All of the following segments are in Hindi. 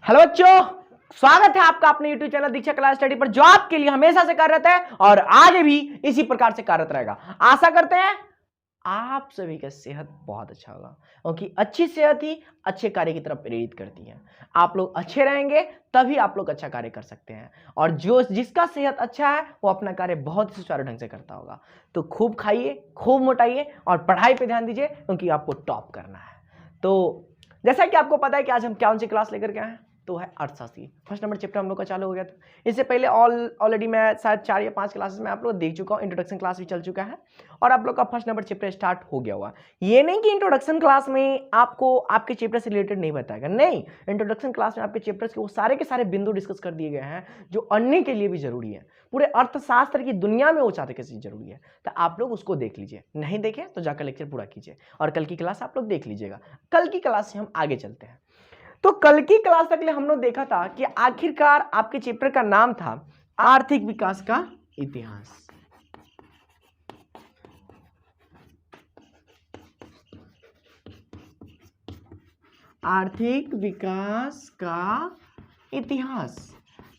हेलो बच्चों, स्वागत है आपका अपने YouTube चैनल दीक्षा क्लास स्टडी पर, जो आपके लिए हमेशा से कार्यरत है और आगे भी इसी प्रकार से कार्यरत रहेगा। आशा करते हैं आप सभी का सेहत बहुत अच्छा होगा, क्योंकि अच्छी सेहत ही अच्छे कार्य की तरफ प्रेरित करती है। आप लोग अच्छे रहेंगे तभी आप लोग अच्छा कार्य कर सकते हैं, और जो जिसका सेहत अच्छा है वो अपना कार्य बहुत ही सुचारू ढंग से करता होगा। तो खूब खाइए, खूब मोटाइए और पढ़ाई पे ध्यान दीजिए, क्योंकि आपको टॉप करना है। तो जैसा कि आपको पता है कि आज हम कौन सी क्लास लेकर के आए हैं, तो है अर्थशास्त्री। फर्स्ट नंबर चैप्टर हम लोग का चालू हो गया था। इससे पहले ऑलरेडी मैं शायद 4 या 5 क्लासेस में आप लोग देख चुका हूँ, इंट्रोडक्शन क्लास भी चल चुका है और आप लोग का फर्स्ट नंबर चैप्टर स्टार्ट हो गया हुआ। ये नहीं कि इंट्रोडक्शन क्लास में आपको आपके चैप्टर से रिलेटेड नहीं बताएगा, नहीं, इंट्रोडक्शन क्लास में आपके चैप्टर्स के वो सारे के सारे बिंदु डिस्कस कर दिए गए हैं जो अन्य के लिए भी जरूरी है, पूरे अर्थशास्त्र की दुनिया में वो चाहते कैसे जरूरी है। तो आप लोग उसको देख लीजिए, नहीं देखे तो जाकर लेक्चर पूरा कीजिए और कल की क्लास आप लोग देख लीजिएगा। कल की क्लास से हम आगे चलते हैं। तो कल की क्लास तक ले हम लोग देखा था कि आखिरकार आपके चैप्टर का नाम था आर्थिक विकास का इतिहास। आर्थिक विकास का इतिहास।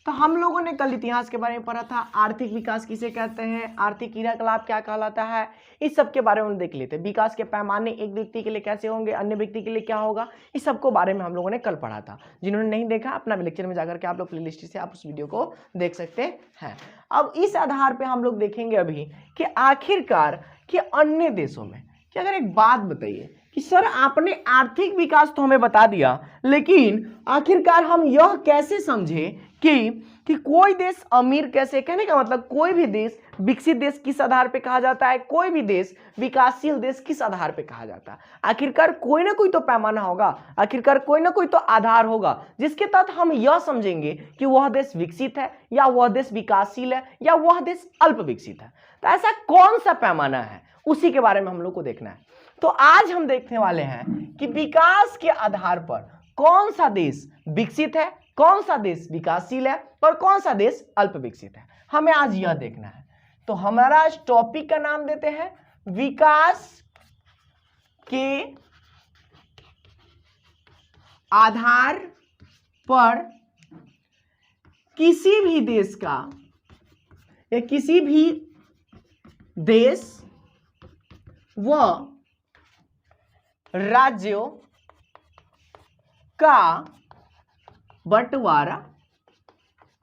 तो हम लोगों ने कल इतिहास के बारे में पढ़ा था, आर्थिक विकास किसे कहते हैं, आर्थिक क्रियाकलाप क्या कहलाता है, इस सब के बारे में देख लेते हैं। विकास के पैमाने एक व्यक्ति के लिए कैसे होंगे, अन्य व्यक्ति के लिए क्या होगा, इस सब को बारे में हम लोगों ने कल पढ़ा था। जिन्होंने नहीं देखा अपना लेक्चर में जाकर के आप लोग प्लेलिस्ट से आप उस वीडियो को देख सकते हैं। अब इस आधार पर हम लोग देखेंगे अभी कि आखिरकार कि अन्य देशों में कि अगर एक बात बताइए कि सर आपने आर्थिक विकास तो हमें बता दिया, लेकिन आखिरकार हम यह कैसे समझे कि कोई देश अमीर कैसे, कहने का मतलब कोई भी देश विकसित देश किस आधार पे कहा जाता है, कोई भी देश विकासशील देश किस आधार पे कहा जाता है। आखिरकार कोई ना कोई तो पैमाना होगा, आखिरकार कोई ना कोई तो आधार होगा जिसके तहत हम यह समझेंगे कि वह देश विकसित है या वह देश विकासशील है या वह देश अल्प विकसित है। तो ऐसा कौन सा पैमाना है, उसी के बारे में हम लोग को देखना है। तो आज हम देखने वाले हैं कि विकास के आधार पर कौन सा देश विकसित है, कौन सा देश विकासशील है और कौन सा देश अल्प विकसित है, हमें आज यह देखना है। तो हमारा इस टॉपिक का नाम देते हैं विकास के आधार पर किसी भी देश का या किसी भी देश व राज्यों का बंटवारा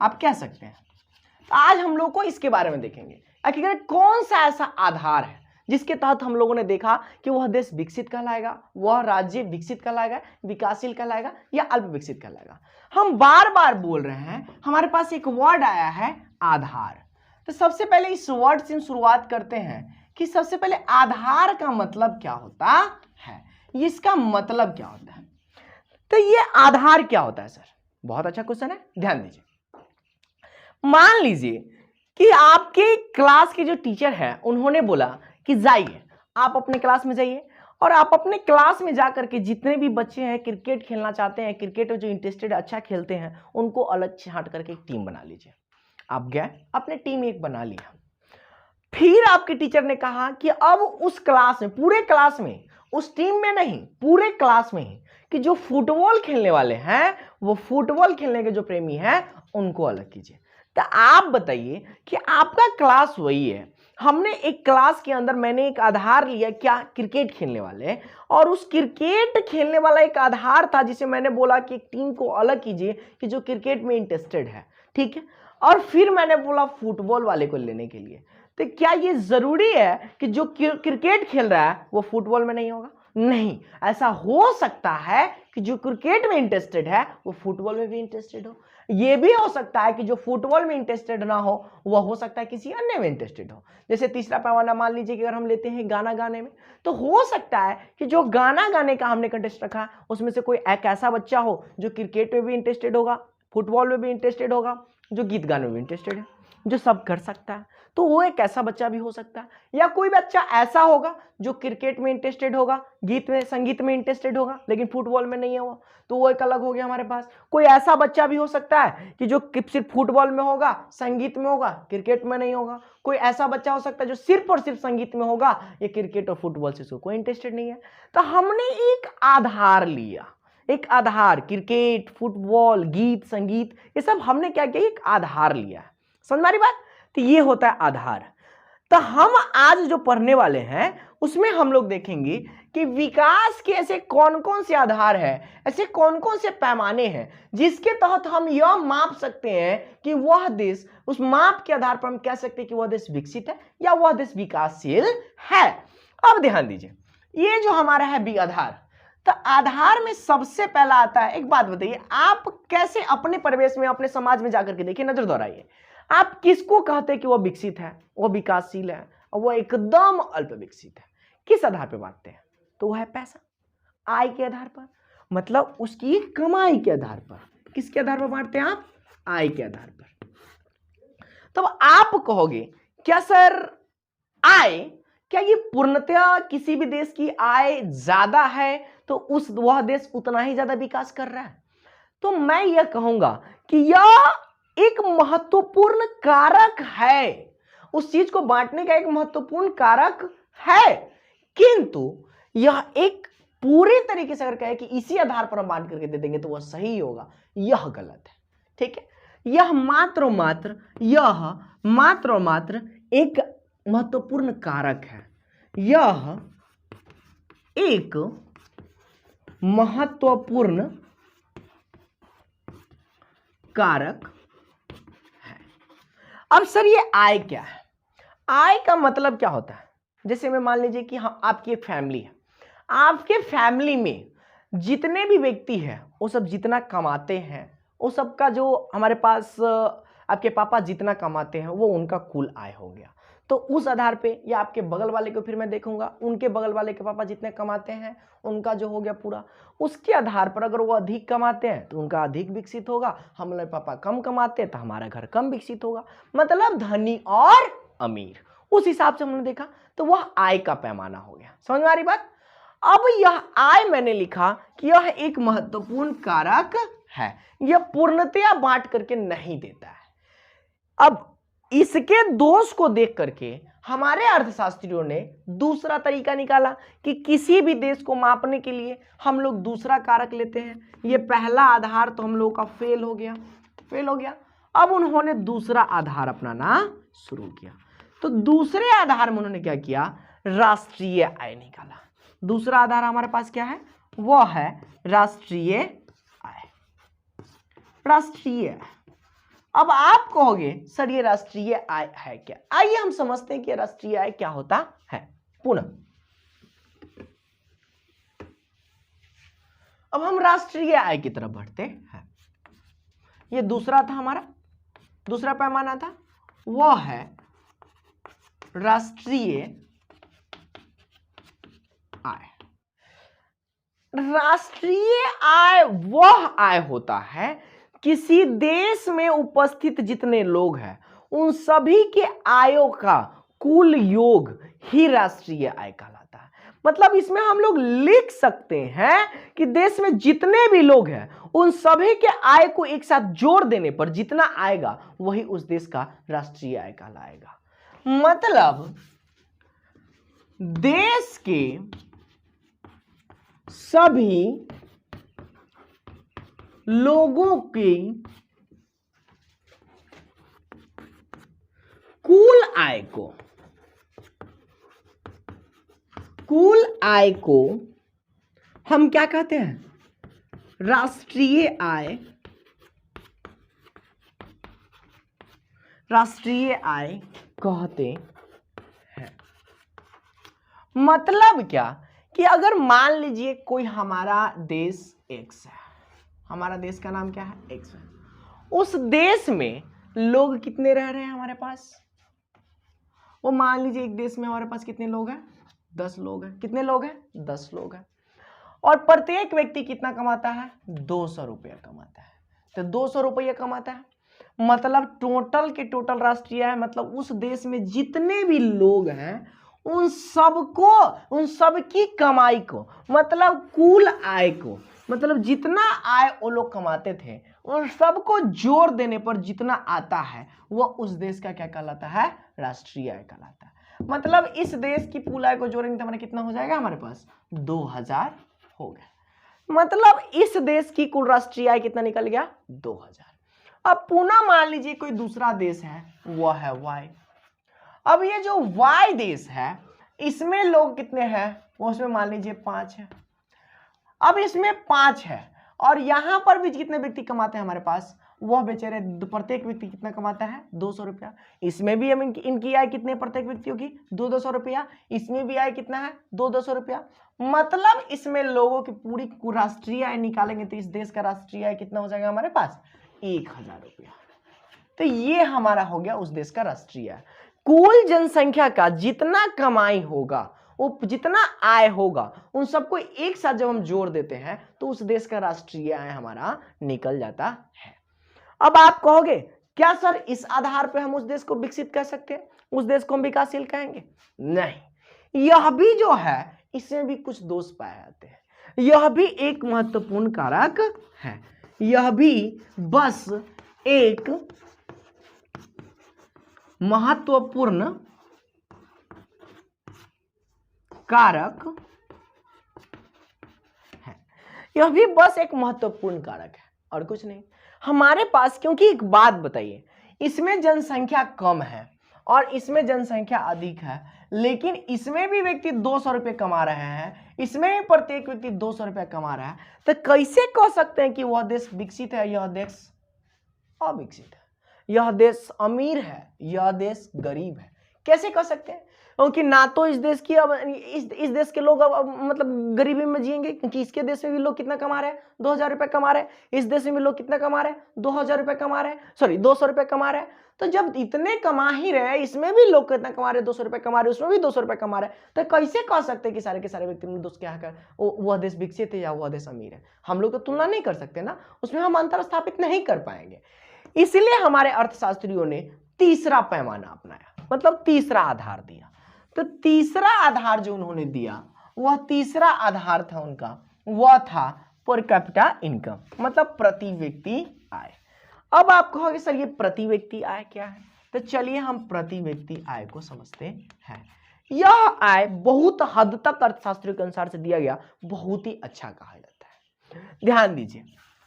आप कह सकते हैं। तो आज हम लोग को इसके बारे में देखेंगे आखिर कौन सा ऐसा आधार है जिसके तहत हम लोगों ने देखा कि वह देश विकसित कहलाएगा, वह राज्य विकसित कहलाएगा, विकासशील कहलाएगा या अल्प विकसित कहलाएगा। हम बार बार बोल रहे हैं, हमारे पास एक वर्ड आया है आधार। तो सबसे पहले इस वर्ड से शुरुआत करते हैं कि सबसे पहले आधार का मतलब क्या होता है, इसका मतलब क्या होता है। तो ये आधार क्या होता है सर, बहुत अच्छा क्वेश्चन है, ध्यान दीजिए। मान लीजिए कि आपके क्लास के जो टीचर है उन्होंने बोला कि जाइए आप अपने क्लास में जाइए और आप अपने क्लास में जाकर के जितने भी बच्चे हैं क्रिकेट खेलना चाहते हैं, क्रिकेट में जो इंटरेस्टेड अच्छा खेलते हैं, उनको अलग छांट करके एक टीम बना लीजिए। आप गए अपने टीम एक बना लिया। फिर आपके टीचर ने कहा कि अब उस क्लास में, पूरे क्लास में, उस टीम में नहीं, पूरे क्लास में ही, कि जो फुटबॉल खेलने वाले हैं, वो फुटबॉल खेलने के जो प्रेमी हैं, उनको अलग कीजिए। तो आप बताइए कि आपका क्लास वही है, हमने एक क्लास के अंदर मैंने एक आधार लिया, क्या, क्रिकेट खेलने वाले, और उस क्रिकेट खेलने वाला एक आधार था जिसे मैंने बोला कि एक टीम को अलग कीजिए कि जो क्रिकेट में इंटरेस्टेड है, ठीक है। और फिर मैंने बोला फुटबॉल वाले को लेने के लिए। तो क्या ये जरूरी है कि जो क्रिकेट खेल रहा है वो फुटबॉल में नहीं होगा? नहीं, ऐसा हो सकता है कि जो क्रिकेट में इंटरेस्टेड है वो फुटबॉल में भी इंटरेस्टेड हो। यह भी हो सकता है कि जो फुटबॉल में इंटरेस्टेड ना हो वह हो सकता है किसी अन्य में इंटरेस्टेड हो। जैसे तीसरा पैमाना मान लीजिए कि अगर हम लेते हैं गाना गाने में, तो हो सकता है कि जो गाना गाने का हमने कंटेस्ट रखा है उसमें से कोई एक ऐसा बच्चा हो जो क्रिकेट में भी इंटरेस्टेड होगा, फुटबॉल में भी इंटरेस्टेड होगा, जो गीत गाने में भी इंटरेस्टेड है, जो सब कर सकता है, तो वो एक ऐसा बच्चा भी हो सकता है। या कोई बच्चा ऐसा होगा जो क्रिकेट में इंटरेस्टेड होगा, गीत में, संगीत में इंटरेस्टेड होगा, लेकिन फुटबॉल में नहीं है वो, तो वो एक अलग हो गया हमारे पास। कोई ऐसा बच्चा भी हो सकता है कि जो सिर्फ फुटबॉल में होगा, संगीत में होगा, क्रिकेट में नहीं होगा। कोई ऐसा बच्चा हो सकता है जो सिर्फ और सिर्फ संगीत में होगा, ये क्रिकेट और फुटबॉल से कोई इंटरेस्टेड नहीं है। तो हमने एक आधार लिया, एक आधार, क्रिकेट, फुटबॉल, गीत, संगीत, ये सब हमने क्या किया, एक आधार लिया है। समझ में आ रही बात? तो ये होता है आधार। तो हम आज जो पढ़ने वाले हैं उसमें हम लोग देखेंगे कि विकास के ऐसे कौन कौन से आधार हैं, ऐसे कौन कौन से पैमाने हैं जिसके तहत हम यह माप सकते हैं कि वह देश, उस माप के आधार पर हम कह सकते हैं कि वह देश विकसित है या वह देश विकासशील है। अब ध्यान दीजिए, ये जो हमारा है आधार, तो आधार में सबसे पहला आता है, एक बात बताइए, आप कैसे अपने परिवेश में, अपने समाज में जाकर के देखिए, नजर दोहराइए, आप किसको कहते हैं कि वह विकसित है, वह विकासशील है, और वह एकदम अल्प विकसित है? किस आधार पर बांटते हैं? तो वह है पैसा, आय के आधार पर, मतलब उसकी कमाई के आधार पर। किसके आधार पर बांटते हैं आप? आय के आधार पर। तब आप कहोगे क्या सर आय, क्या ये पूर्णतया किसी भी देश की आय ज्यादा है तो वह देश उतना ही ज्यादा विकास कर रहा है? तो मैं यह कहूंगा कि यह एक महत्वपूर्ण कारक है, उस चीज को बांटने का एक महत्वपूर्ण कारक है, किंतु यह एक पूरी तरीके से अगर कहे कि इसी आधार पर हम बांट करके दे देंगे तो वह सही होगा, यह गलत है। ठीक है, यह मात्र एक महत्वपूर्ण कारक है, यह एक महत्वपूर्ण कारक है। अब सर ये आय क्या है? आय का मतलब क्या होता है? जैसे मैं मान लीजिए कि हम, आपकी एक फैमिली है, आपके फैमिली में जितने भी व्यक्ति हैं वो सब जितना कमाते हैं, वो सबका जो हमारे पास आपके पापा जितना कमाते हैं वो उनका कुल आय हो गया। तो उस आधार पे, या आपके बगल वाले को फिर मैं देखूंगा, उनके बगल वाले के पापा जितने कमाते हैं उनका जो हो गया पूरा, उसके आधार पर अगर वो अधिक कमाते हैं तो उनका अधिक विकसित होगा, हमारे पापा कम कमाते हैं तो हमारा घर कम विकसित होगा, मतलब धनी और अमीर, उस हिसाब से हमने देखा, तो वह आय का पैमाना हो गया। समझ में आ रही बात? अब यह आय मैंने लिखा कि यह एक महत्वपूर्ण कारक है, यह पूर्णतया बांट करके नहीं देता है। अब इसके दोष को देख करके हमारे अर्थशास्त्रियों ने दूसरा तरीका निकाला कि किसी भी देश को मापने के लिए हम लोग दूसरा कारक लेते हैं। ये पहला आधार तो हम लोगों का फेल हो गया। अब उन्होंने दूसरा आधार अपनाना शुरू किया। तो दूसरे आधार में उन्होंने क्या किया? राष्ट्रीय आय निकाला। दूसरा आधार हमारे पास क्या है? वह है राष्ट्रीय आय। राष्ट्रीय, अब आप कहोगे सर ये राष्ट्रीय आय है क्या? आइए हम समझते हैं कि राष्ट्रीय आय क्या होता है। पुनः अब हम राष्ट्रीय आय की तरफ बढ़ते हैं। ये दूसरा था हमारा, दूसरा पैमाना था, वह है राष्ट्रीय आय। राष्ट्रीय आय वह आय होता है किसी देश में उपस्थित जितने लोग हैं उन सभी के आयों का कुल योग ही राष्ट्रीय आय कहलाता है। मतलब इसमें हम लोग लिख सकते हैं कि देश में जितने भी लोग हैं उन सभी के आय को एक साथ जोड़ देने पर जितना आएगा वही उस देश का राष्ट्रीय आय कहलाएगा। मतलब देश के सभी लोगों की कुल आय को हम क्या कहते हैं? राष्ट्रीय आय। राष्ट्रीय आय कहते हैं। मतलब क्या कि अगर मान लीजिए कोई हमारा देश एक्स है, हमारा देश का नाम क्या है? एक्स है। उस देश में लोग कितने रह रहे हैं हमारे पास? वो मान लीजिए एक देश में हमारे पास कितने लोग हैं? 10 लोग हैं। कितने लोग हैं? 10 लोग हैं। और प्रत्येक व्यक्ति कितना कमाता है? 200 रुपया कमाता है। तो 200 रुपया कमाता है, मतलब टोटल के टोटल राष्ट्रीय आय, मतलब उस देश में जितने भी लोग हैं उन सबकी कमाई को, मतलब कुल आय को, मतलब जितना आय वो लोग कमाते थे उन सबको जोड़ देने पर जितना आता है वह उस देश का क्या कहलाता है? राष्ट्रीय आय कहलाता है। मतलब इस देश की कुल आय को जोड़ेंगे तो हमारा कितना हो जाएगा? हमारे पास 2000 हो गया। मतलब इस देश की कुल राष्ट्रीय आय कितना निकल गया 2000। अब पुनः मान लीजिए कोई दूसरा देश है, वह है वाई। अब ये जो वाई देश है इसमें लोग कितने हैं, वो उसमें मान लीजिए 5 है। अब इसमें 5 है और यहां पर भी कितने व्यक्ति कमाते हैं हमारे पास, वह बेचारे प्रत्येक व्यक्ति कितना कमाता है 200 रुपया। इसमें भी हम इनकी आय कितने प्रत्येक व्यक्तियों की 200 रुपया, इसमें भी आय कितना है 200 रुपया। मतलब इसमें लोगों की पूरी राष्ट्रीय आय निकालेंगे तो इस देश का राष्ट्रीय आय कितना हो जाएगा हमारे पास 1000 रुपया। तो ये हमारा हो गया उस देश का राष्ट्रीय आय। कुल जनसंख्या का जितना कमाई होगा, वो जितना आय होगा, उन सबको एक साथ जब हम जोड़ देते हैं तो उस देश का राष्ट्रीय आय हमारा निकल जाता है। अब आप कहोगे क्या सर इस आधार पे हम उस देश को विकसित कर सकते हैं, उस देश को हम विकासशील कहेंगे? नहीं, यह भी जो है इसमें भी कुछ दोष पाए जाते हैं। यह भी एक महत्वपूर्ण कारक है, यह भी बस एक महत्वपूर्ण कारक है, यह भी बस एक महत्वपूर्ण कारक है और कुछ नहीं हमारे पास। क्योंकि एक बात बताइए, इसमें जनसंख्या कम है और इसमें जनसंख्या अधिक है, लेकिन इसमें भी व्यक्ति 200 रुपये कमा रहे हैं, इसमें भी प्रत्येक व्यक्ति 200 रुपये कमा रहा है, तो कैसे कह सकते हैं कि वह देश विकसित है, यह देश अविकसित है, यह देश अमीर है, यह देश गरीब है? कैसे कह सकते हैं? क्योंकि ना तो इस देश की अब इस देश के लोग अब मतलब गरीबी में जिएंगे, क्योंकि इसके देश में भी लोग कितना कमा रहे हैं 2000 रुपये कमा रहे हैं, इस देश में भी लोग कितना कमा रहे हैं 2000 रुपये कमा रहे हैं, सॉरी 200 रुपये कमा रहे हैं। तो जब इतने कमा ही रहे हैं, इसमें भी लोग कितना कमा रहे हैं 200 रुपये कमा रहे हैं, उसमें भी 200 रुपये कमा रहे हैं, तो कैसे कह सकते हैं कि सारे के सारे व्यक्ति में दोस्त क्या है वह देश विकसित है या वह देश अमीर है? हम लोग तो तुलना नहीं कर सकते ना, उसमें हम अंतर स्थापित नहीं कर पाएंगे। इसलिए हमारे अर्थशास्त्रियों ने तीसरा पैमाना अपनाया, मतलब तीसरा आधार दिया। तो तीसरा आधार जो उन्होंने दिया, वह तीसरा आधार था उनका, वह था पर कैपिटा इनकम, मतलब प्रति व्यक्ति आय। अब आप कहोगे सर ये प्रति व्यक्ति आय क्या है, तो चलिए हम प्रति व्यक्ति आय को समझते हैं। यह आय बहुत हद तक अर्थशास्त्रियों के अनुसार से दिया गया, बहुत ही अच्छा कहा जाता है। ध्यान दीजिए,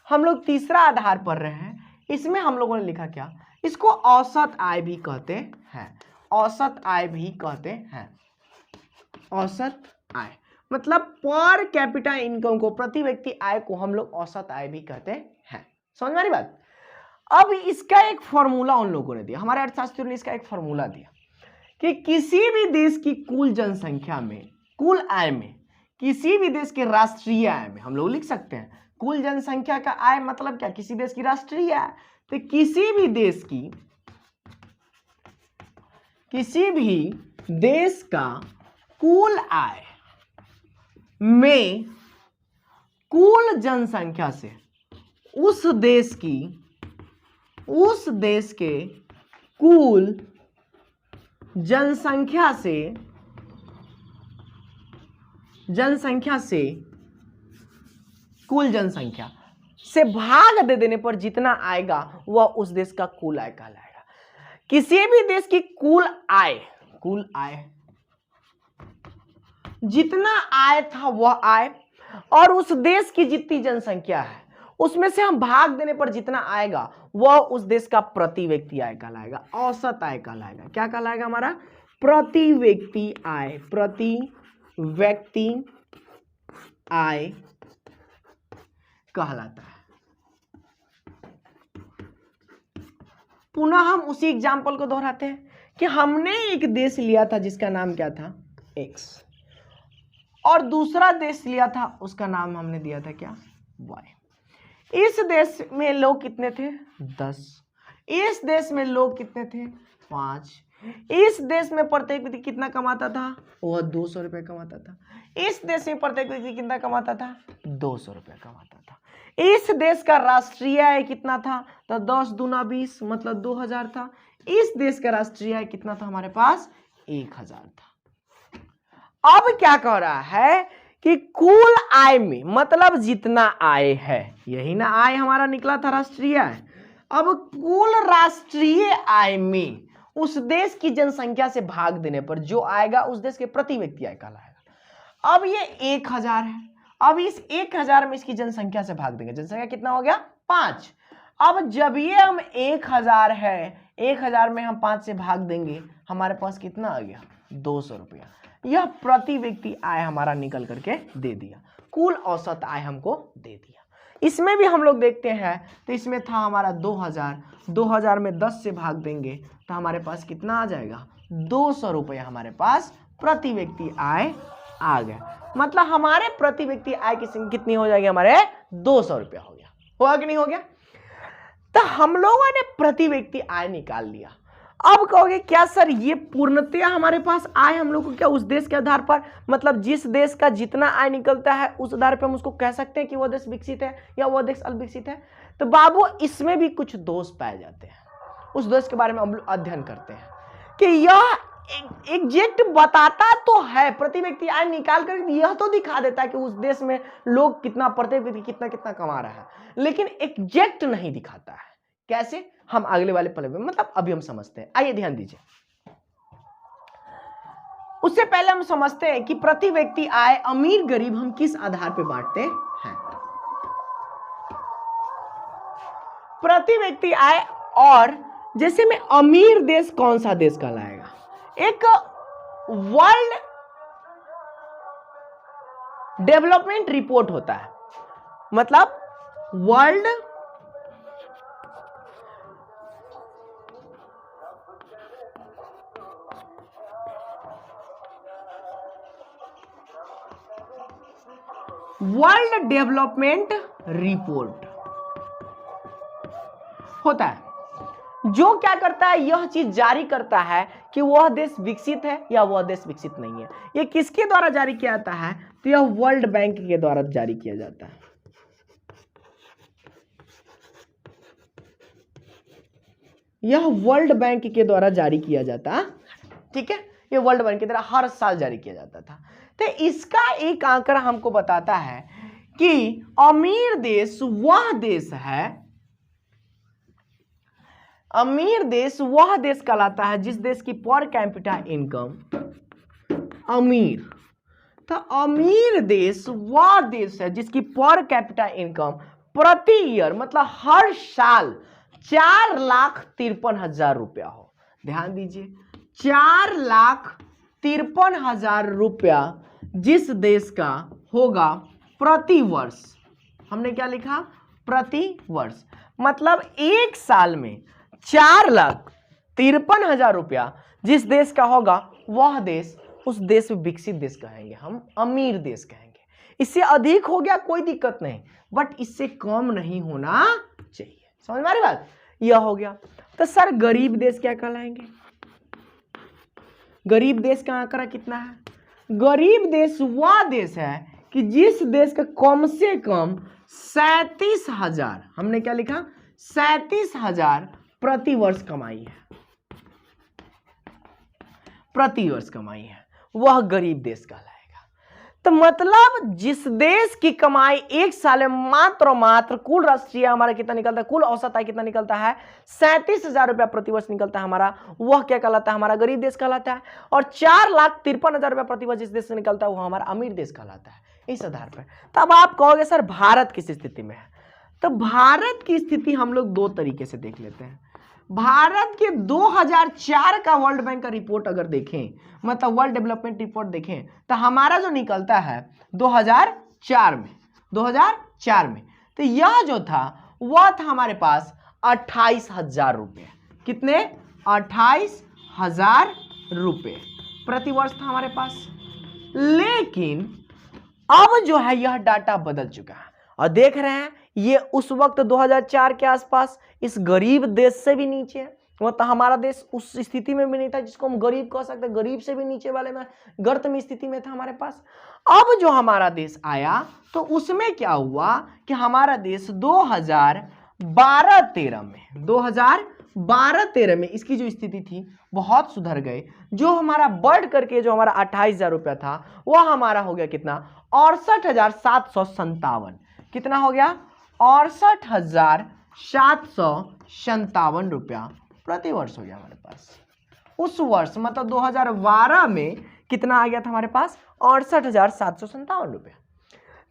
हम लोग तीसरा आधार पढ़ रहे हैं, इसमें हम लोगों ने लिखा क्या, इसको औसत आय भी कहते हैं, औसत आय भी कहते हैं। औसत आय मतलब पर कैपिटा इनकम को, प्रति व्यक्ति आय को हम लोग औसत आय भी कहते हैं। समझ में आ रही बात? अब इसका एक फॉर्मूला उन लोगों ने दिया, हमारे अर्थशास्त्रियों ने इसका एक फॉर्मूला दिया कि किसी भी देश की कुल जनसंख्या में, कुल आय में, किसी भी देश के राष्ट्रीय आय में हम लोग लिख सकते हैं कुल जनसंख्या का आय मतलब क्या, किसी देश की राष्ट्रीय आय। तो किसी भी देश का कुल आय में कुल जनसंख्या से उस देश के कुल जनसंख्या से भाग दे देने पर जितना आएगा वह उस देश का कुल आय कहलाएगा। किसी भी देश की कुल आय जितना आय था वह आय, और उस देश की जितनी जनसंख्या है उसमें से हम भाग देने पर जितना आएगा वह उस देश का प्रति व्यक्ति आय कहलाएगा, औसत आय कहलाएगा। क्या कहलाएगा हमारा? प्रति व्यक्ति आय, प्रति व्यक्ति आय कहलाता है। पुनः हम उसी एग्जाम्पल को दोहराते हैं कि हमने एक देश लिया था जिसका नाम क्या था X, और दूसरा देश लिया था उसका नाम हमने दिया था क्या Y। इस देश में लोग कितने थे 10, इस देश में लोग कितने थे 5, इस देश में प्रत्येक व्यक्ति कितना कमाता था, वह 200 रुपये कमाता था। इस देश में प्रत्येक व्यक्ति कितना कमाता था, 200 रुपये कमाता था। इस देश का राष्ट्रीय आय कितना था, तो 10 दूना 20 मतलब 2000 था। इस देश का राष्ट्रीय आय कितना था हमारे पास, 1000 था। अब क्या कह रहा है कि कुल आय में, मतलब जितना आय है, यही ना आय हमारा निकला था राष्ट्रीय आय। अब कुल राष्ट्रीय आय में उस देश की जनसंख्या से भाग देने पर जो आएगा उस देश के प्रति व्यक्ति आय कहलाएगा। अब ये 1000 है, अब इस 1000 में इसकी जनसंख्या से भाग देंगे, जनसंख्या कितना हो गया 5। अब जब ये हम 1000 है, 1000 में हम 5 से भाग देंगे, हमारे पास कितना आ गया 200 रुपया। यह प्रति व्यक्ति आय हमारा निकल करके दे दिया, कुल औसत आय हमको दे दिया। इसमें भी हम लोग देखते हैं तो इसमें था हमारा 2000, 2000 में 10 से भाग देंगे तो हमारे पास कितना आ जाएगा 200 रुपया हमारे पास प्रति व्यक्ति आय आ गया। मतलब हमारे प्रति व्यक्ति आय की संख्या कितनी हो जाएगी, हमारे 200 रुपया हो गया। हुआ कि नहीं हो गया? तो हम लोगों ने प्रति व्यक्ति आय निकाल लिया। अब कहोगे क्या सर ये पूर्णतया हमारे पास आय हम लोग को क्या उस देश के आधार पर, मतलब जिस देश का जितना आय निकलता है उस आधार पर हम उसको कह सकते हैं कि वह देश विकसित है या वह देश अल्पविकसित है? तो बाबू इसमें भी कुछ दोष पाए जाते हैं। उस दोष के बारे में हम लोग अध्ययन करते हैं कि यह एग्जैक्ट बताता तो है, प्रति व्यक्ति आय निकाल कर यह तो दिखा देता है कि उस देश में लोग कितना, प्रति व्यक्ति कितना कितना कमा रहा है, लेकिन एग्जैक्ट नहीं दिखाता है। कैसे? हम अगले वाले पल में, मतलब अभी हम समझते हैं। आइए ध्यान दीजिए। उससे पहले हम समझते हैं कि प्रति व्यक्ति आय अमीर गरीब हम किस आधार पर बांटते हैं। प्रति व्यक्ति आय, और जैसे में अमीर देश कौन सा देश कहलाएगा? एक वर्ल्ड डेवलपमेंट रिपोर्ट होता है, मतलब वर्ल्ड डेवलपमेंट रिपोर्ट होता है, जो क्या करता है, यह चीज जारी करता है कि वह देश विकसित है या वह देश विकसित नहीं है। यह किसके द्वारा जारी किया जाता है? तो यह वर्ल्ड बैंक के द्वारा जारी किया जाता है। यह वर्ल्ड बैंक के द्वारा जारी किया जाता है, ठीक है। यह वर्ल्ड बैंक के द्वारा हर साल जारी किया जाता था। तो इसका एक आंकड़ा हमको बताता है कि अमीर देश वह देश है, अमीर देश वह देश कहलाता है जिस देश की पर कैपिटा इनकम अमीर, तो अमीर देश वह देश है जिसकी पर कैपिटा इनकम प्रति ईयर, मतलब हर साल 4,53,000 रुपया हो। ध्यान दीजिए, 4,53,000 रुपया जिस देश का होगा प्रति वर्ष। हमने क्या लिखा? प्रति वर्ष। मतलब एक साल में 4,53,000 रुपया जिस देश का होगा वह देश, उस देश में विकसित देश कहेंगे, हम अमीर देश कहेंगे। इससे अधिक हो गया कोई दिक्कत नहीं, बट इससे कम नहीं होना चाहिए। समझ में आ रही बात? यह हो गया। तो सर गरीब देश क्या कहलाएंगे? गरीब देश का आंकड़ा कितना है? गरीब देश वह देश है कि जिस देश का कम से कम 37,000, हमने क्या लिखा? 37,000 प्रति वर्ष कमाई है, प्रति वर्ष कमाई है, वह गरीब देश कहलाएगा। तो मतलब जिस देश की कमाई एक साल में मात्र कुल राष्ट्रीय हमारा कितना निकलता है, कुल औसत आय कितना निकलता है? 37,000 रुपया प्रति वर्ष निकलता है हमारा, वह क्या कहलाता है? हमारा गरीब देश कहलाता है। और 4,53,000 रुपया प्रति वर्ष जिस देश से निकलता है वह हमारा अमीर देश कहलाता है। इस आधार पर तब आप कहोगे सर भारत किस स्थिति में है? तो भारत की स्थिति हम लोग दो तरीके से देख लेते हैं। भारत के 2004 का वर्ल्ड बैंक का रिपोर्ट अगर देखें, मतलब वर्ल्ड डेवलपमेंट रिपोर्ट देखें, तो हमारा जो निकलता है 2004 में, तो यह जो था वह था हमारे पास 28,000 रुपये। कितने? 28,000 रुपये प्रति वर्ष था हमारे पास। लेकिन अब जो है यह डाटा बदल चुका है, और देख रहे हैं ये उस वक्त 2004 के आसपास इस गरीब देश से भी नीचे है। मतलब हमारा देश उस स्थिति में भी नहीं था जिसको हम गरीब कह सकते, गरीब से भी नीचे वाले में गर्त में स्थिति में था हमारे पास। अब जो हमारा देश आया तो उसमें क्या हुआ कि हमारा देश 2012-13 में इसकी जो स्थिति थी बहुत सुधर गए। जो हमारा बढ़ करके जो हमारा 28,000 रुपया था वह हमारा हो गया कितना? 68,757। कितना हो गया? 68,757 रुपया प्रति वर्ष हो गया हमारे पास। उस वर्ष मतलब 2012 में कितना आ गया था हमारे पास? 68,757 रुपया।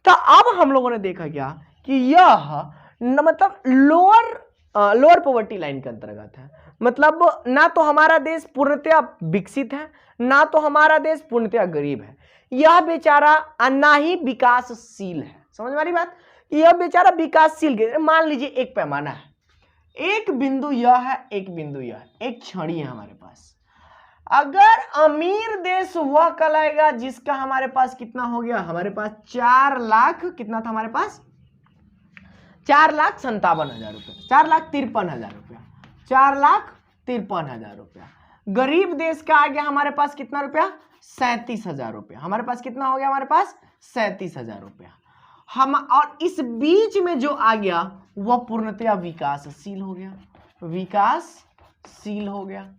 तो अब हम लोगों ने देखा क्या कि यह मतलब लोअर पॉवर्टी लाइन के अंतर्गत है। मतलब ना तो हमारा देश पूर्णतया विकसित है, ना तो हमारा देश पूर्णतया गरीब है, यह बेचारा ना ही विकासशील है। समझ में आ रही बात? यह बेचारा विकासशील, मान लीजिए एक पैमाना है, एक बिंदु यह है, एक बिंदु यह है, एक छड़ी है हमारे पास। अगर अमीर देश वह कहलाएगा जिसका हमारे पास कितना हो गया, हमारे पास 4 लाख, कितना था हमारे पास 4,57,000 रुपया, 4,53,000 रुपया, 4,53,000 रुपया। गरीब देश का आ गया हमारे पास कितना रुपया, 37,000 रुपया। हमारे पास कितना हो गया, हमारे पास 37,000 रुपया। हम और इस बीच में जो आ गया वह पूर्णतया विकासशील हो गया, विकासशील हो गया।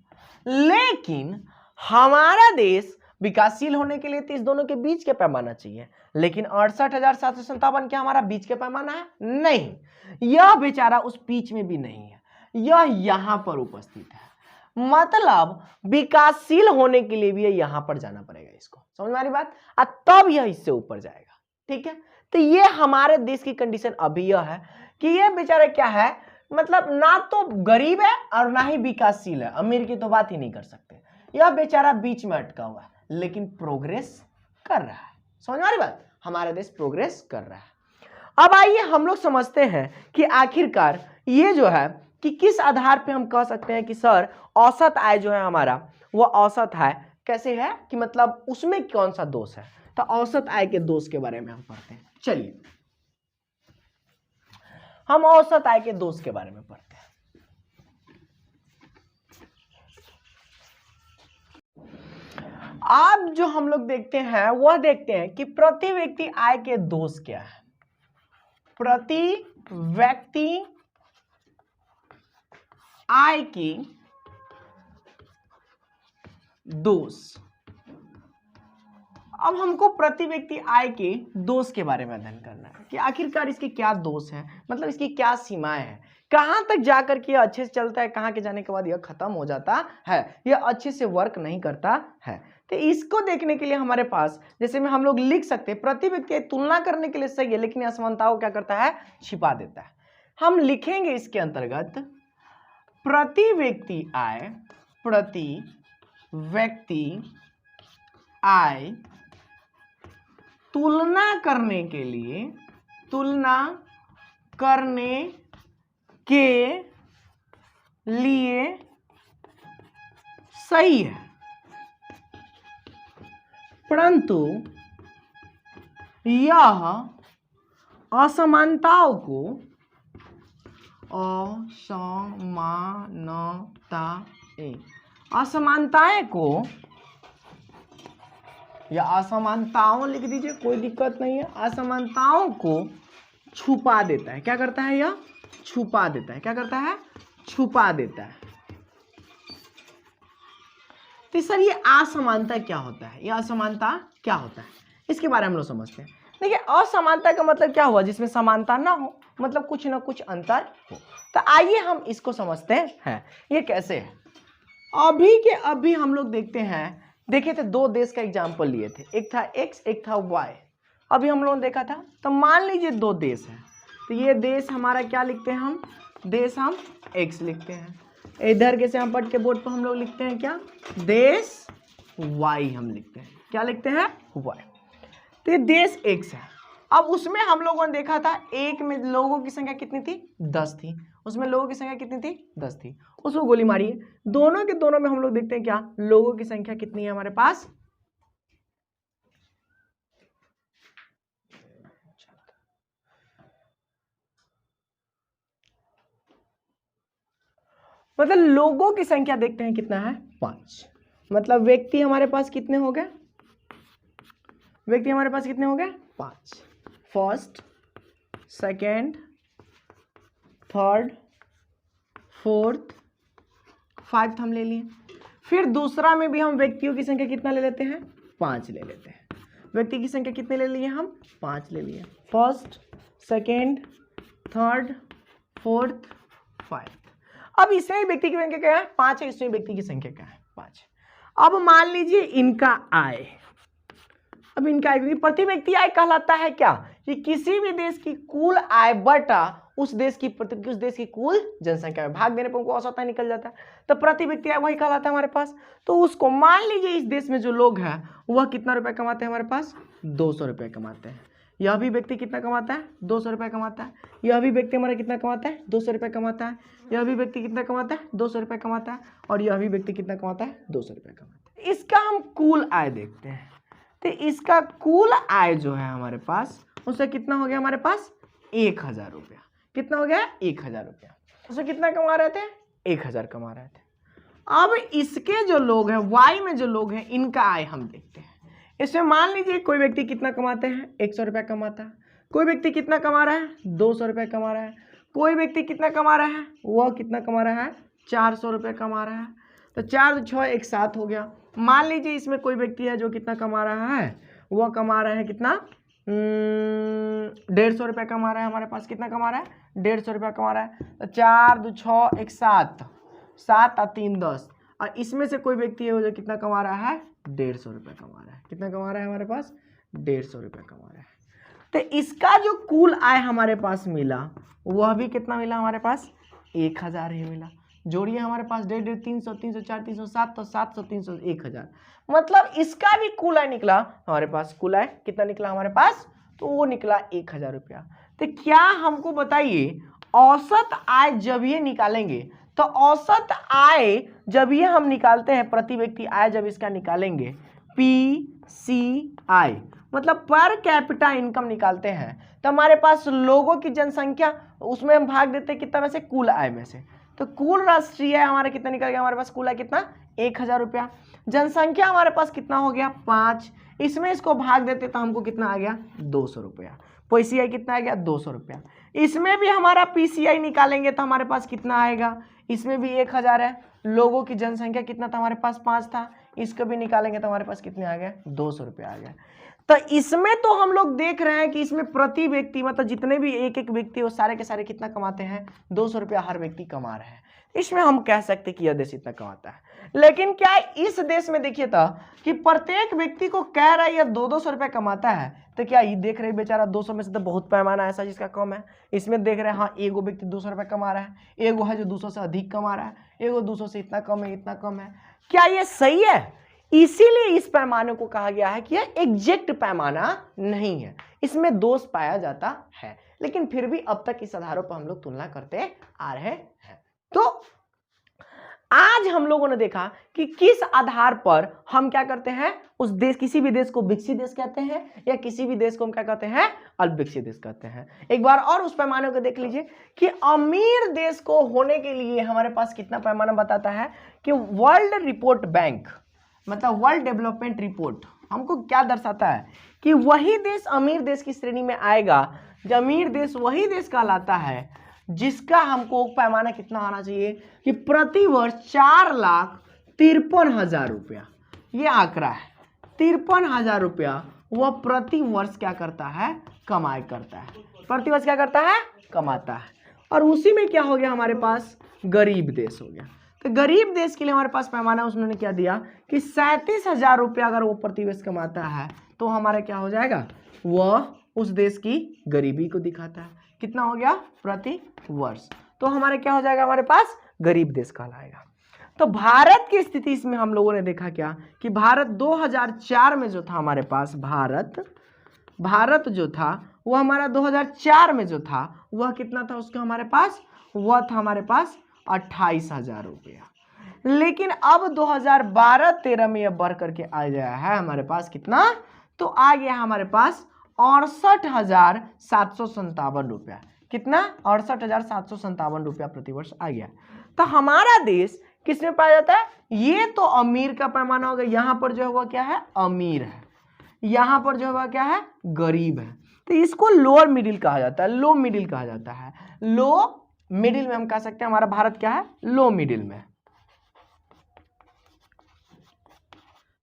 लेकिन हमारा देश विकासशील होने के लिए तो इस दोनों के बीच के पैमाना चाहिए, लेकिन 68,757 क्या हमारा बीच के पैमाना है? नहीं, यह बेचारा उस बीच में भी नहीं है, यह यहां पर उपस्थित है। मतलब विकासशील होने के लिए भी यहां पर जाना पड़ेगा इसको। समझ में आ रही बात? तब यह इससे ऊपर जाएगा। ठीक है, तो ये हमारे देश की कंडीशन अभी यह है कि ये बेचारा क्या है, मतलब ना तो गरीब है और ना ही विकासशील है, अमीर की तो बात ही नहीं कर सकते। यह बेचारा बीच में अटका हुआ है, लेकिन प्रोग्रेस कर रहा है। समझ में आ रही बात? हमारा देश प्रोग्रेस कर रहा है। अब आइए हम लोग समझते हैं कि आखिरकार ये जो है कि किस आधार पे हम कह सकते हैं कि सर औसत आय जो है हमारा वो औसत आय कैसे है, कि मतलब उसमें कौन सा दोष है। तो औसत आय के दोष के बारे में हम पढ़ते हैं। चलिए हम औसत आय के दोष के बारे में पढ़ते हैं। अब जो हम लोग देखते हैं वह देखते हैं कि प्रति व्यक्ति आय के दोष क्या है। प्रति व्यक्ति आय की दोष। अब हमको प्रति व्यक्ति आय के दोष के बारे में अध्ययन करना है कि आखिरकार इसके क्या दोष हैं, मतलब इसकी क्या सीमाएं हैं, कहां तक जाकर के अच्छे से चलता है, कहां के जाने के बाद यह खत्म हो जाता है, यह अच्छे से वर्क नहीं करता है। तो इसको देखने के लिए हमारे पास जैसे में हम लोग लिख सकते हैं, प्रति व्यक्ति तुलना करने के लिए सही है, लेकिन असमानताओं क्या करता है, छिपा देता है। हम लिखेंगे इसके अंतर्गत प्रति व्यक्ति आय, प्रति व्यक्ति आय तुलना करने के लिए, तुलना करने के लिए सही है, परंतु यह असमानताओं को, असमानताएं को या असमानताओं लिख दीजिए, कोई दिक्कत नहीं है, असमानताओं को छुपा देता है। क्या करता है, यह छुपा देता है। क्या करता है, छुपा देता है। तो सर ये असमानता क्या होता है, यह असमानता क्या होता है, इसके बारे में हम लोग समझते हैं। देखिए असमानता का मतलब क्या हुआ, जिसमें समानता ना हो, मतलब कुछ ना कुछ अंतर हो। तो आइए हम इसको समझते हैं ये कैसे है। अभी के अभी हम लोग देखते हैं, देखे थे दो देश का एग्जाम्पल लिए थे, एक था एक्स, एक था वाई। अभी हम लोगों ने देखा था, तो मान लीजिए दो देश है, तो ये देश हमारा क्या लिखते हैं हम, देश हम एक्स लिखते हैं। इधर के से हम पढ़ के बोर्ड पर हम लोग लिखते हैं क्या, देश वाई हम लिखते हैं। क्या लिखते हैं, वाई। तो ये देश एक्स है। अब उसमें हम लोगों ने देखा था एक में लोगों की संख्या कितनी थी, 10 थी। उसमें लोगों की संख्या कितनी थी, 10 थी। उसको गोली मारिए, दोनों के दोनों में हम लोग देखते हैं क्या, लोगों की संख्या कितनी है हमारे पास, मतलब लोगों की संख्या देखते हैं कितना है, 5। मतलब व्यक्ति हमारे पास कितने हो गए, व्यक्ति हमारे पास कितने हो गए, 5। फर्स्ट, सेकेंड, थर्ड, फोर्थ, 5 हम ले लिए। फिर दूसरा में भी हम व्यक्तियों की संख्या कितना ले लेते हैं, 5 ले लेते हैं। व्यक्ति की संख्या कितने ले लिए हम, 5 ले लिए। First, second, third, fourth, 5। अब इसमें व्यक्ति की संख्या क्या है, 5 है, इसमें व्यक्ति की संख्या क्या है, 5। अब मान लीजिए इनका आय, अब इनका आय, प्रति व्यक्ति आय कहलाता है क्या, कि किसी भी देश की कुल आय बटा उस देश की कुल जनसंख्या में, भाग देने पर उनको औसत आय निकल जाता है, तो प्रति व्यक्ति आय वही कहलाता है हमारे पास। तो उसको मान लीजिए इस देश में जो लोग हैं वह कितना रुपए कमाते हैं हमारे पास, 200 रुपए कमाते हैं। यह भी व्यक्ति कितना कमाता है, 200 रुपए कमाता है। यह भी व्यक्ति हमारा कितना कमाता है, 200 रुपए कमाता है। यह भी व्यक्ति कितना कमाता है, 200 रुपए कमाता है। और यह भी व्यक्ति कितना कमाता है, 200 रुपए कमाता है। इसका हम कुल आय देखते हैं, तो इसका कुल आय जो है हमारे पास, उससे कितना हो गया हमारे पास, 1000 रुपया। कितना हो गया, 1000 रुपया। उससे कितना कमा रहे थे, 1000 कमा रहे थे। अब इसके जो लोग हैं, वाई में जो लोग हैं, इनका आय हम देखते हैं। इसमें मान लीजिए कोई व्यक्ति कितना कमाते हैं, 100 रुपया कमाता है। कोई व्यक्ति कितना कमा रहा है, 200 रुपये कमा रहा है। कोई व्यक्ति कितना कमा रहा है, वह कितना कमा रहा है, 400 रुपये कमा रहा है। तो 4 6 एक साथ हो गया। मान लीजिए इसमें कोई व्यक्ति है जो कितना कमा रहा है, वह कमा रहा है कितना, 150 रुपये कमा रहा है हमारे पास। कितना कमा रहा है, 150 रुपया कमा रहा है। तो 4 2 6 एक 7, 7 और 3 10। और इसमें से कोई व्यक्ति है जो कितना कमा रहा है, 150 रुपये कमा रहा है। कितना कमा रहा है हमारे पास, 150 रुपये कमा रहा है। तो इसका जो कुल आय हमारे पास मिला वह भी कितना मिला हमारे पास, 1000 ही मिला। जोड़िए हमारे पास 150 300 304 307 तो 700 300 1000, मतलब इसका भी कुल आय निकला हमारे पास। कुल आय कितना निकला हमारे पास, तो वो निकला 1000 रुपया। तो क्या हमको बताइए, औसत आय जब ये निकालेंगे, तो औसत आय जब ये हम निकालते हैं, प्रति व्यक्ति आय जब इसका निकालेंगे, PCI मतलब पर कैपिटा इनकम निकालते हैं, तो हमारे पास लोगों की जनसंख्या, उसमें हम भाग देते हैं कितना में से, कुल आय में से। तो कुल राष्ट्रीय आय हमारा कितना निकल गया हमारे पास, कुल आय कितना, 1000 रुपया। जनसंख्या हमारे पास कितना हो गया, 5। इसमें इसको भाग देते तो हमको कितना आ गया, 200 रुपया। PCI कितना आ गया, 200 रुपया। इसमें भी हमारा PCI निकालेंगे तो हमारे पास कितना आएगा, इसमें भी 1000 है। लोगों की जनसंख्या कितना था हमारे पास, 5 था। इसको भी निकालेंगे तो हमारे पास कितने आ गए, 200 रुपया आ गया। तो इसमें तो हम लोग देख रहे हैं कि इसमें प्रति व्यक्ति, मतलब जितने भी एक एक व्यक्ति वो सारे के सारे कितना कमाते हैं, 200 रुपया हर व्यक्ति कमा रहे हैं। इसमें हम कह सकते कि यह देश इतना कमाता है। लेकिन क्या इस देश में देखिए था कि प्रत्येक व्यक्ति को कह रहा है यह 200 रुपये कमाता है, तो क्या ये देख रहे बेचारा 200 में से तो बहुत पैमाना ऐसा जिसका कम है। इसमें देख रहे हैं हाँ एगो व्यक्ति 200 रुपये कमा रहा है, एगो है जो 200 से अधिक कमा रहा है, एगो 200 से इतना कम है, इतना कम है। क्या ये सही है? इसीलिए इस पैमाने को कहा गया है कि यह एग्जैक्ट पैमाना नहीं है, इसमें दोष पाया जाता है। लेकिन फिर भी अब तक इस आधारों पर हम लोग तुलना करते आ रहे हैं। तो आज हम लोगों ने देखा कि किस आधार पर हम क्या करते हैं, उस देश, किसी भी देश को विकसित देश कहते हैं या किसी भी देश को हम क्या कहते हैं, अल्पविकसित देश कहते हैं। एक बार और उस पैमाने को देख लीजिए कि अमीर देश को होने के लिए हमारे पास कितना पैमाना बताता है कि वर्ल्ड रिपोर्ट बैंक, मतलब वर्ल्ड डेवलपमेंट रिपोर्ट हमको क्या दर्शाता है कि वही देश अमीर देश की श्रेणी में आएगा। जो अमीर देश वही देश कहलाता है जिसका हमको पैमाना कितना आना चाहिए कि प्रति वर्ष 4,53,000 रुपया, ये आंकड़ा है 53,000 रुपया वह प्रति वर्ष क्या करता है, कमाई करता है। प्रति वर्ष क्या करता है, कमाता है। और उसी में क्या हो गया हमारे पास, गरीब देश हो गया। तो गरीब देश के लिए हमारे पास पैमाना उन्होंने क्या दिया कि 37,000 रुपया अगर वो प्रति वर्ष कमाता है तो हमारा क्या हो जाएगा, वह उस देश की गरीबी को दिखाता है। कितना हो गया प्रति वर्ष, तो हमारे क्या हो जाएगा, हमारे पास गरीब देश कहलाएगा। तो भारत की स्थिति इसमें हम लोगों ने देखा क्या कि भारत 2004 में जो था हमारे पास, भारत जो था वह हमारा 2004 में जो था वह कितना था उसका हमारे पास, वह था हमारे पास 28,000 रुपया। लेकिन अब 2012-13 में यह बढ़ करके आ गया है हमारे पास कितना, तो आ गया हमारे पास 68,757 रुपया। कितना, 68,757 रुपया प्रति वर्ष आ गया। तो हमारा देश किस में पाया जाता है, ये तो अमीर का पैमाना होगा। यहाँ पर जो है वह क्या है, अमीर है, यहाँ पर जो है वह क्या है, गरीब है। तो इसको लोअर मिडिल कहा जाता है, लो मिडिल कहा जाता है। लो मिडिल में हम कह सकते हैं हमारा भारत क्या है, लो मिडिल में,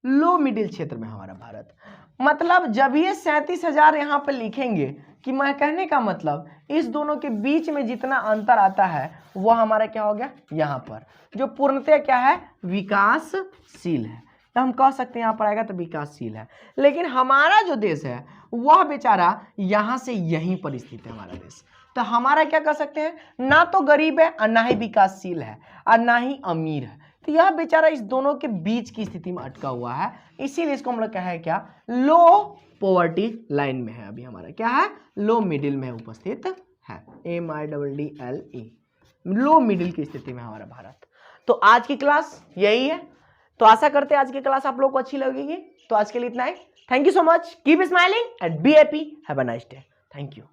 लो मिडिल क्षेत्र में हमारा भारत। मतलब जब ये 37,000 यहाँ पे लिखेंगे कि मैं कहने का मतलब इस दोनों के बीच में जितना अंतर आता है वह हमारा क्या हो गया, यहाँ पर जो पूर्णतः क्या है, विकासशील है। तो हम कह सकते हैं यहाँ पर आएगा तो विकासशील है। लेकिन हमारा जो देश है वह बेचारा यहाँ से यहीं पर स्थित है हमारा देश। तो हमारा क्या कर सकते हैं, ना तो गरीब है और ना ही विकासशील है और ना ही अमीर है। तो यह बेचारा इस दोनों के बीच की स्थिति में अटका हुआ है, इसीलिए इसको हम लोग क्या है, क्या लो पॉवर्टी लाइन में है। अभी हमारा क्या है, लो मिडिल में उपस्थित है, MIDDLE, लो मिडिल की स्थिति में हमारा भारत। तो आज की क्लास यही है। तो आशा करते हैं आज की क्लास आप लोग को अच्छी लगेगी। तो आज के लिए इतना ही। Thank you so much, keep smiling and be happy, have a nice day. Thank you.